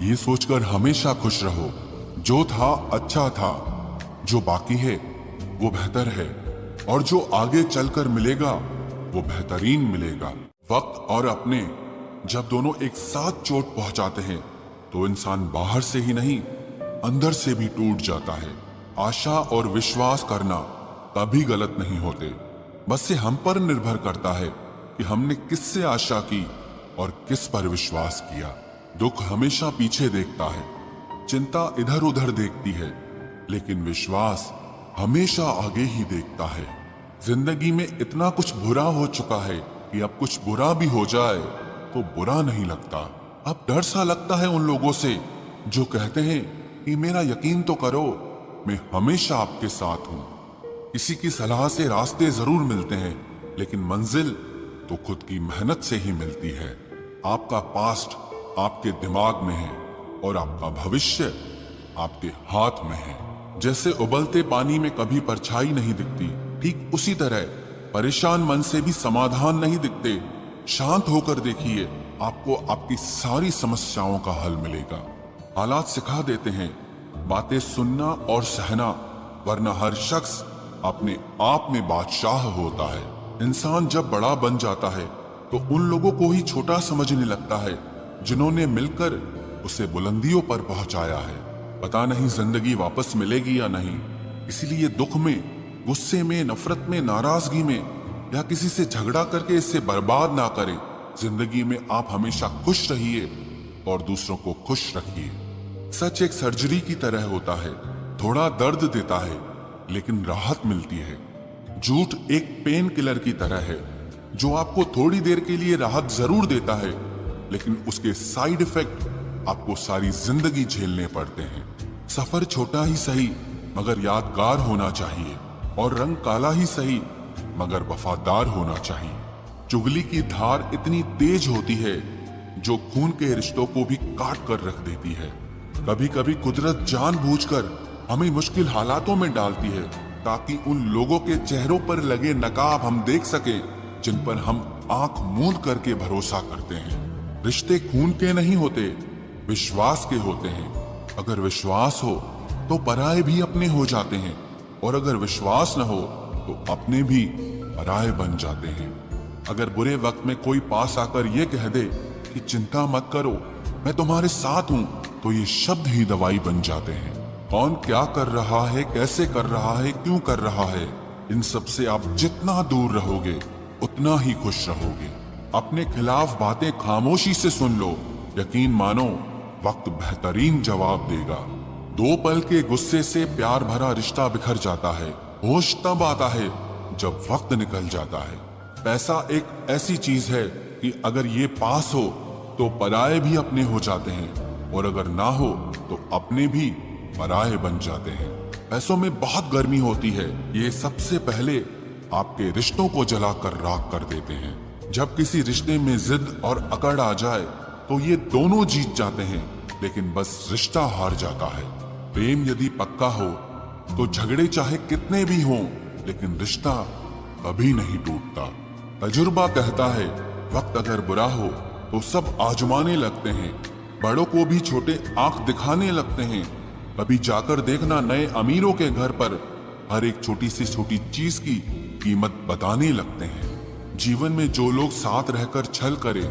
ये सोचकर हमेशा खुश रहो, जो था अच्छा था, जो बाकी है वो बेहतर है, और जो आगे चलकर मिलेगा वो बेहतरीन मिलेगा। वक्त और अपने जब दोनों एक साथ चोट पहुंचाते हैं तो इंसान बाहर से ही नहीं, अंदर से भी टूट जाता है। आशा और विश्वास करना कभी गलत नहीं होते, बस ये हम पर निर्भर करता है कि हमने किससे आशा की और किस पर विश्वास किया। दुख हमेशा पीछे देखता है, चिंता इधर उधर देखती है, लेकिन विश्वास हमेशा आगे ही देखता है। जिंदगी में इतना कुछ बुरा हो चुका है कि अब कुछ बुरा भी हो जाए तो बुरा नहीं लगता। अब डर सा लगता है उन लोगों से जो कहते हैं कि मेरा यकीन तो करो, मैं हमेशा आपके साथ हूं। किसी की सलाह से रास्ते जरूर मिलते हैं, लेकिन मंजिल तो खुद की मेहनत से ही मिलती है। आपका पास्ट आपके दिमाग में है और आपका भविष्य आपके हाथ में है। जैसे उबलते पानी में कभी परछाई नहीं दिखती, ठीक उसी तरह परेशान मन से भी समाधान नहीं दिखते। शांत होकर देखिए, आपको आपकी सारी समस्याओं का हल मिलेगा। हालात सिखा देते हैं बातें सुनना और सहना, वरना हर शख्स अपने आप में बादशाह होता है। इंसान जब बड़ा बन जाता है तो उन लोगों को ही छोटा समझने लगता है जिन्होंने मिलकर उसे बुलंदियों पर पहुंचाया है। पता नहीं जिंदगी वापस मिलेगी या नहीं, इसीलिए दुख में, गुस्से में, नफरत में, नाराजगी में या किसी से झगड़ा करके इससे बर्बाद ना करें। जिंदगी में आप हमेशा खुश रहिए और दूसरों को खुश रखिए। सच एक सर्जरी की तरह होता है, थोड़ा दर्द देता है लेकिन राहत मिलती है। झूठ एक पेन किलर की तरह है जो आपको थोड़ी देर के लिए राहत जरूर देता है, लेकिन उसके साइड इफेक्ट आपको सारी जिंदगी झेलने पड़ते हैं। सफर छोटा ही सही मगर यादगार होना चाहिए, और रंग काला ही सही मगर वफादार होना चाहिए। चुगली की धार इतनी तेज होती है जो खून के रिश्तों को भी काट कर रख देती है। कभी कभी कुदरत जानबूझकर हमें मुश्किल हालातों में डालती है ताकि उन लोगों के चेहरों पर लगे नकाब हम देख सके जिन पर हम आंख मूंद करके भरोसा करते हैं। रिश्ते खून के नहीं होते, विश्वास के होते हैं। अगर विश्वास हो तो पराये भी अपने हो जाते हैं, और अगर विश्वास न हो तो अपने भी पराये बन जाते हैं। अगर बुरे वक्त में कोई पास आकर ये कह दे कि चिंता मत करो, मैं तुम्हारे साथ हूं, तो ये शब्द ही दवाई बन जाते हैं। कौन क्या कर रहा है, कैसे कर रहा है, क्यों कर रहा है, इन सब से आप जितना दूर रहोगे उतना ही खुश रहोगे। अपने खिलाफ बातें खामोशी से सुन लो, यकीन मानो वक्त बेहतरीन जवाब देगा। दो पल के गुस्से से प्यार भरा रिश्ता बिखर जाता है। होश तब आता है जब वक्त निकल जाता है। पैसा एक ऐसी चीज है कि अगर ये पास हो तो पराये भी अपने हो जाते हैं, और अगर ना हो तो अपने भी पराये बन जाते हैं। पैसों में बहुत गर्मी होती है, ये सबसे पहले आपके रिश्तों को जलाकर राख कर देते हैं। जब किसी रिश्ते में जिद और अकड़ आ जाए तो ये दोनों जीत जाते हैं, लेकिन बस रिश्ता हार जाता है। प्रेम यदि पक्का हो तो झगड़े चाहे कितने भी हों, लेकिन रिश्ता कभी नहीं टूटता। तजुर्बा कहता है वक्त अगर बुरा हो तो सब आजमाने लगते हैं, बड़ों को भी छोटे आंख दिखाने लगते हैं। कभी जाकर देखना नए अमीरों के घर पर हर एक छोटी से छोटी चीज की कीमत बताने लगते हैं। जीवन में जो लोग साथ रहकर छल करे,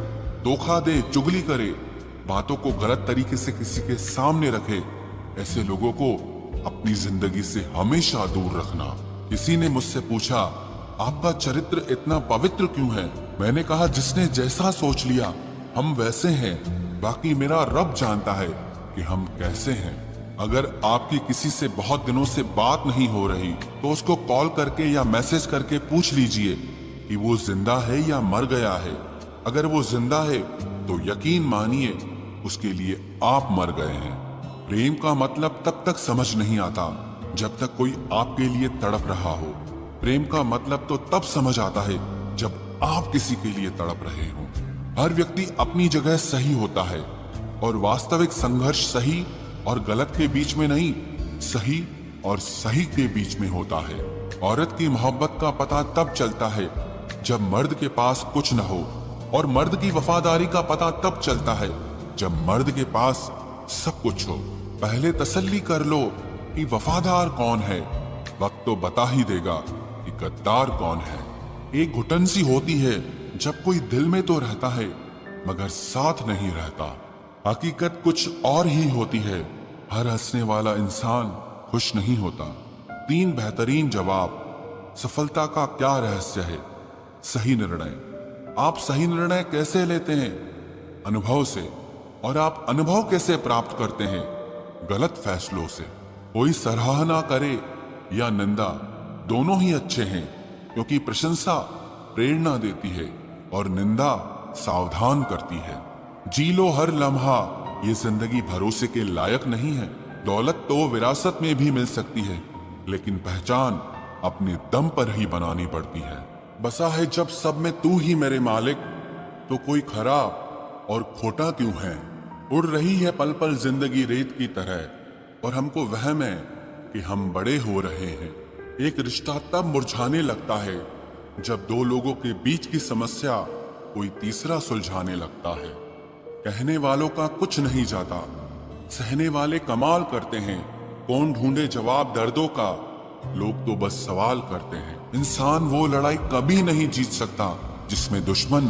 धोखा दे, चुगली करे, बातों को गलत तरीके से किसी के सामने रखे, ऐसे लोगों को अपनी जिंदगी से हमेशा दूर रखना। किसी ने मुझसे पूछा आपका चरित्र इतना पवित्र क्यों है? मैंने कहा जिसने जैसा सोच लिया हम वैसे हैं, बाकी मेरा रब जानता है कि हम कैसे हैं। अगर आपकी किसी से बहुत दिनों से बात नहीं हो रही तो उसको कॉल करके या मैसेज करके पूछ लीजिए कि वो जिंदा है या मर गया है। अगर वो जिंदा है तो यकीन मानिए उसके लिए आप मर गए हैं। प्रेम का मतलब तब तक समझ नहीं आता जब तक कोई आपके लिए तड़प रहा हो। प्रेम का मतलब तो तब समझ आता है जब आप किसी के लिए तड़प रहे हो। हर व्यक्ति अपनी जगह सही होता है, और वास्तविक संघर्ष सही और गलत के बीच में नहीं, सही और सही के बीच में होता है। औरत की मोहब्बत का पता तब चलता है जब मर्द के पास कुछ न हो, और मर्द की वफादारी का पता तब चलता है जब मर्द के पास सब कुछ हो। पहले तसल्ली कर लो कि वफादार कौन है, वक्त तो बता ही देगा कि गद्दार कौन है। एक घुटन सी होती है जब कोई दिल में तो रहता है मगर साथ नहीं रहता। हकीकत कुछ और ही होती है, हर हंसने वाला इंसान खुश नहीं होता। 3 बेहतरीन जवाब। सफलता का क्या रहस्य है? सही निर्णय। आप सही निर्णय कैसे लेते हैं? अनुभव से। और आप अनुभव कैसे प्राप्त करते हैं? गलत फैसलों से। कोई सराहना करे या निंदा, दोनों ही अच्छे हैं, क्योंकि प्रशंसा प्रेरणा देती है और निंदा सावधान करती है। जी लो हर लम्हा, ये जिंदगी भरोसे के लायक नहीं है। दौलत तो विरासत में भी मिल सकती है, लेकिन पहचान अपने दम पर ही बनानी पड़ती है। बसा है जब सब में तू ही मेरे मालिक, तो कोई खराब और खोटा क्यों है? उड़ रही है पल पल जिंदगी रेत की तरह, और हमको वहम है कि हम बड़े हो रहे हैं। एक रिश्ता तब मुरझाने लगता है जब 2 लोगों के बीच की समस्या कोई तीसरा सुलझाने लगता है। कहने वालों का कुछ नहीं जाता, सहने वाले कमाल करते हैं। कौन ढूंढे जवाब दर्दों का, लोग तो बस सवाल करते हैं। इंसान वो लड़ाई कभी नहीं जीत सकता जिसमें दुश्मन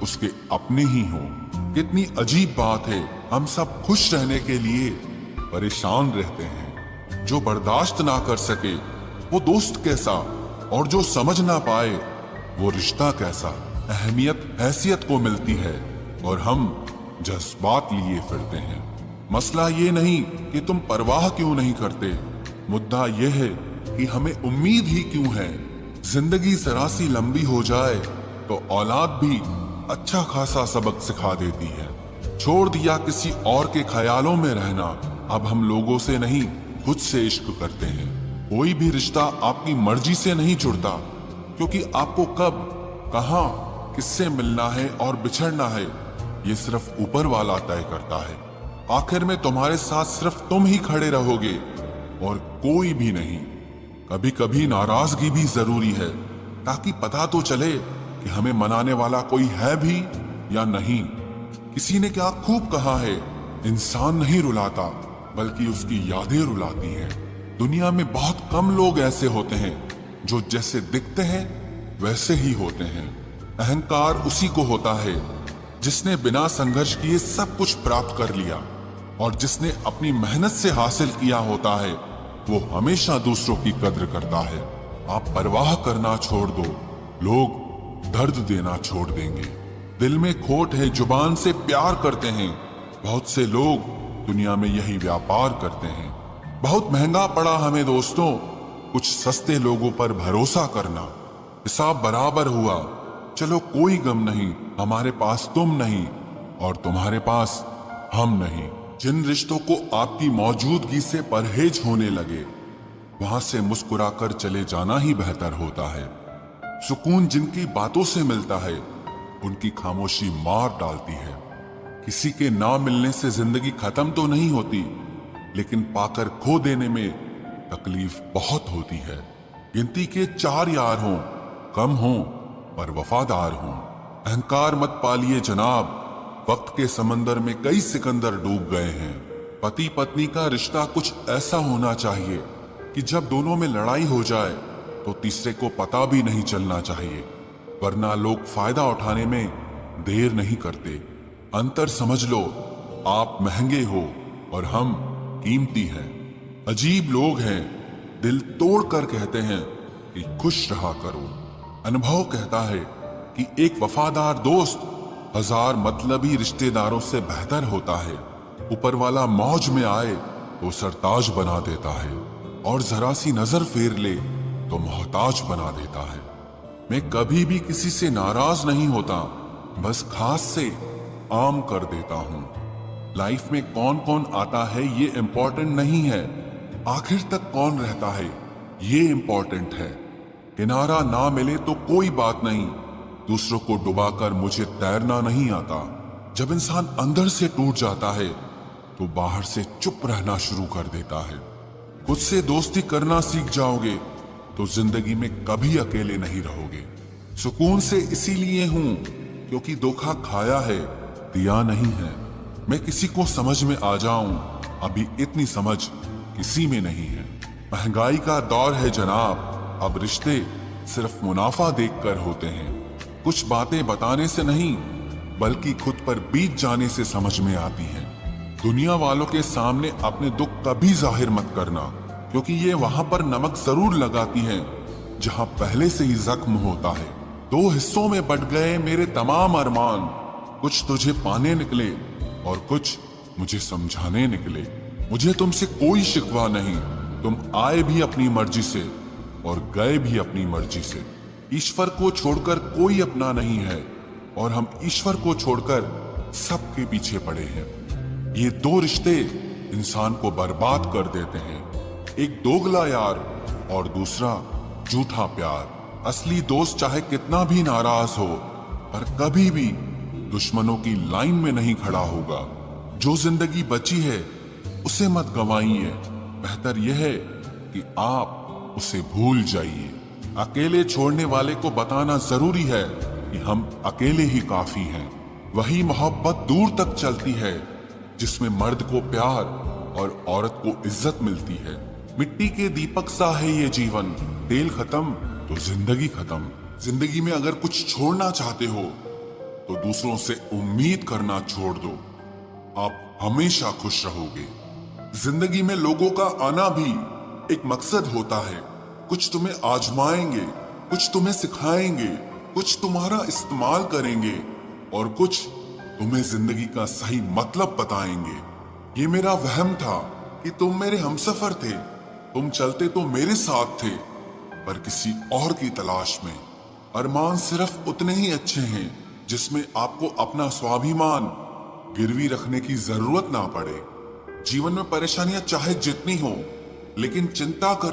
उसके अपने ही हों। कितनी अजीब बात है, हम सब खुश रहने के लिए परेशान रहते हैं। जो बर्दाश्त ना कर सके वो दोस्त कैसा, और जो समझ ना पाए वो रिश्ता कैसा। अहमियत हैसियत को मिलती है और हम जज्बात लिए फिरते हैं। मसला ये नहीं कि तुम परवाह क्यों नहीं करते, मुद्दा यह है कि हमें उम्मीद ही क्यों है। जिंदगी जरा सी लंबी हो जाए तो औलाद भी अच्छा खासा सबक सिखा देती है। छोड़ दिया किसी और के ख्यालों में रहना, अब हम लोगों से नहीं खुद से इश्क करते हैं। कोई भी रिश्ता आपकी मर्जी से नहीं जुड़ता, क्योंकि आपको कब, कहां, किससे मिलना है और बिछड़ना है ये सिर्फ ऊपर वाला तय करता है। आखिर में तुम्हारे साथ सिर्फ तुम ही खड़े रहोगे और कोई भी नहीं। कभी कभी नाराजगी भी जरूरी है, ताकि पता तो चले कि हमें मनाने वाला कोई है भी या नहीं। किसी ने क्या खूब कहा है, इंसान नहीं रुलाता बल्कि उसकी यादें रुलाती हैं। दुनिया में बहुत कम लोग ऐसे होते हैं जो जैसे दिखते हैं वैसे ही होते हैं। अहंकार उसी को होता है जिसने बिना संघर्ष किए सब कुछ प्राप्त कर लिया, और जिसने अपनी मेहनत से हासिल किया होता है वो हमेशा दूसरों की कद्र करता है। आप परवाह करना छोड़ दो, लोग दर्द देना छोड़ देंगे। दिल में खोट है, जुबान से प्यार करते हैं। बहुत से लोग दुनिया में यही व्यापार करते हैं। बहुत महंगा पड़ा हमें दोस्तों कुछ सस्ते लोगों पर भरोसा करना। हिसाब बराबर हुआ, चलो कोई गम नहीं, हमारे पास तुम नहीं और तुम्हारे पास हम नहीं। जिन रिश्तों को आपकी मौजूदगी से परहेज होने लगे, वहां से मुस्कुराकर चले जाना ही बेहतर होता है। सुकून जिनकी बातों से मिलता है, उनकी खामोशी मार डालती है। किसी के ना मिलने से जिंदगी खत्म तो नहीं होती, लेकिन पाकर खो देने में तकलीफ बहुत होती है। गिनती के 4 यार हों, कम हों पर वफादार हों। अहंकार मत पालिए जनाब, वक्त के समंदर में कई सिकंदर डूब गए हैं। पति पत्नी का रिश्ता कुछ ऐसा होना चाहिए कि जब दोनों में लड़ाई हो जाए तो तीसरे को पता भी नहीं चलना चाहिए, वरना लोग फायदा उठाने में देर नहीं करते। अंतर समझ लो, आप महंगे हो और हम कीमती हैं। अजीब लोग हैं, दिल तोड़ कर कहते हैं कि खुश रहा करो। अनुभव कहता है कि एक वफादार दोस्त 1000 मतलबी रिश्तेदारों से बेहतर होता है। ऊपर वाला मौज में आए तो सरताज बना देता है, और जरा सी नजर फेर ले तो मोहताज बना देता है। मैं कभी भी किसी से नाराज नहीं होता, बस खास से आम कर देता हूँ। लाइफ में कौन कौन आता है ये इम्पोर्टेंट नहीं है, आखिर तक कौन रहता है ये इम्पोर्टेंट है। किनारा ना मिले तो कोई बात नहीं, दूसरों को डुबाकर मुझे तैरना नहीं आता। जब इंसान अंदर से टूट जाता है तो बाहर से चुप रहना शुरू कर देता है। खुद से दोस्ती करना सीख जाओगे तो जिंदगी में कभी अकेले नहीं रहोगे। सुकून से इसीलिए हूं क्योंकि धोखा खाया है, दिया नहीं है। मैं किसी को समझ में आ जाऊं, अभी इतनी समझ किसी में नहीं है। महंगाई का दौर है जनाब, अब रिश्ते सिर्फ मुनाफा देखकर होते हैं। कुछ बातें बताने से नहीं बल्कि खुद पर बीत जाने से समझ में आती हैं। दुनिया वालों के सामने अपने दुख कभी जाहिर मत करना, क्योंकि ये वहां पर नमक जरूर लगाती हैं जहां पहले से ही जख्म होता है। दो हिस्सों में बट गए मेरे तमाम अरमान, कुछ तुझे पाने निकले और कुछ मुझे समझाने निकले। मुझे तुमसे कोई शिकवा नहीं, तुम आए भी अपनी मर्जी से और गए भी अपनी मर्जी से। ईश्वर को छोड़कर कोई अपना नहीं है और हम ईश्वर को छोड़कर सबके पीछे पड़े हैं। ये दो रिश्ते इंसान को बर्बाद कर देते हैं, एक दोगला यार और दूसरा झूठा प्यार। असली दोस्त चाहे कितना भी नाराज हो पर कभी भी दुश्मनों की लाइन में नहीं खड़ा होगा। जो जिंदगी बची है उसे मत गंवाइए, बेहतर यह है कि आप उसे भूल जाइए। अकेले छोड़ने वाले को बताना जरूरी है कि हम अकेले ही काफी हैं। वही मोहब्बत दूर तक चलती है जिसमें मर्द को प्यार और औरत को इज्जत मिलती है। मिट्टी के दीपक सा है ये जीवन, तेल खत्म तो जिंदगी खत्म। जिंदगी में अगर कुछ छोड़ना चाहते हो तो दूसरों से उम्मीद करना छोड़ दो, आप हमेशा खुश रहोगे। जिंदगी में लोगों का आना भी एक मकसद होता है। कुछ तुम्हें आजमाएंगे, कुछ तुम्हें सिखाएंगे, कुछ तुम्हारा इस्तेमाल करेंगे और कुछ तुम्हें जिंदगी का सही मतलब बताएंगे। ये मेरा वहम था कि तुम मेरे हमसफर थे, तुम चलते तो मेरे साथ थे पर किसी और की तलाश में। अरमान सिर्फ उतने ही अच्छे हैं जिसमें आपको अपना स्वाभिमान गिरवी रखने की जरूरत ना पड़े। जीवन में परेशानियां चाहे जितनी हो, लेकिन चिंता कर